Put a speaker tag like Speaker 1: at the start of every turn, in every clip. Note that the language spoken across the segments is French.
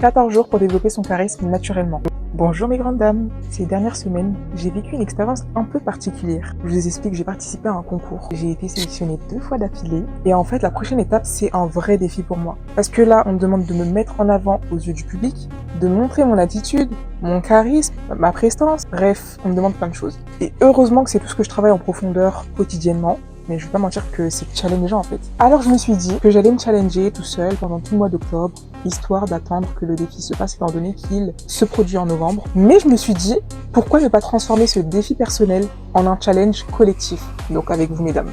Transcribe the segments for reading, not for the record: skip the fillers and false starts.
Speaker 1: 14 jours pour développer son charisme naturellement. Bonjour mes grandes dames, ces dernières semaines, j'ai vécu une expérience un peu particulière. Je vous explique, j'ai participé à un concours. J'ai été sélectionnée 2 fois d'affilée et en fait la prochaine étape c'est un vrai défi pour moi. Parce que là on me demande de me mettre en avant aux yeux du public, de montrer mon attitude, mon charisme, ma prestance, bref, on me demande plein de choses. Et heureusement que c'est tout ce que je travaille en profondeur quotidiennement. Mais je vais pas mentir que c'est challengeant en fait. Alors je me suis dit que j'allais me challenger tout seul pendant tout le mois d'octobre, histoire d'attendre que le défi se passe étant donné qu'il se produit en novembre. Mais je me suis dit, pourquoi ne pas transformer ce défi personnel en un challenge collectif, donc avec vous mesdames.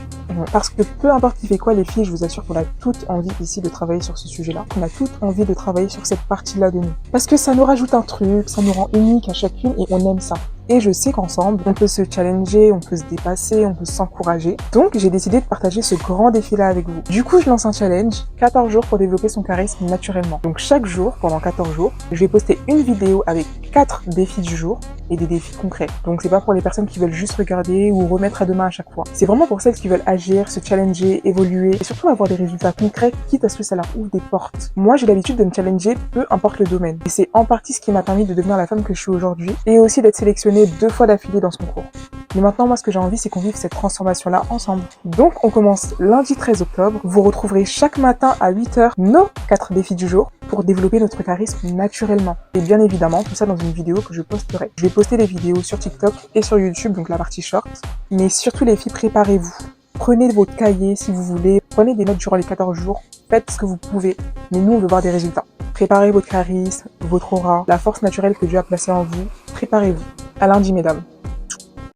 Speaker 1: Parce que peu importe qui fait quoi les filles, je vous assure qu'on a toutes envie ici de travailler sur ce sujet-là, qu'on a toutes envie de travailler sur cette partie-là de nous. Parce que ça nous rajoute un truc, ça nous rend unique à chacune et on aime ça. Et je sais qu'ensemble, on peut se challenger, on peut se dépasser, on peut s'encourager. Donc, j'ai décidé de partager ce grand défi-là avec vous. Du coup, je lance un challenge, 14 jours pour développer son charisme naturellement. Donc, chaque jour, pendant 14 jours, je vais poster une vidéo avec 4 défis du jour et des défis concrets. Donc, c'est pas pour les personnes qui veulent juste regarder ou remettre à demain à chaque fois. C'est vraiment pour celles qui veulent agir, se challenger, évoluer et surtout avoir des résultats concrets, quitte à ce que ça leur ouvre des portes. Moi, j'ai l'habitude de me challenger, peu importe le domaine. Et c'est en partie ce qui m'a permis de devenir la femme que je suis aujourd'hui et aussi d'être sélectionnée 2 fois d'affilée dans ce concours. Mais maintenant, moi, ce que j'ai envie, c'est qu'on vive cette transformation-là ensemble. Donc, on commence lundi 13 octobre. Vous retrouverez chaque matin à 8h nos 4 défis du jour pour développer notre charisme naturellement. Et bien évidemment, tout ça dans une vidéo que je posterai. Je vais poster des vidéos sur TikTok et sur YouTube, donc la partie short. Mais surtout, les filles, préparez-vous. Prenez votre cahier si vous voulez. Prenez des notes durant les 14 jours. Faites ce que vous pouvez. Mais nous, on veut voir des résultats. Préparez votre charisme, votre aura, la force naturelle que Dieu a placée en vous. Préparez-vous. À lundi, mesdames.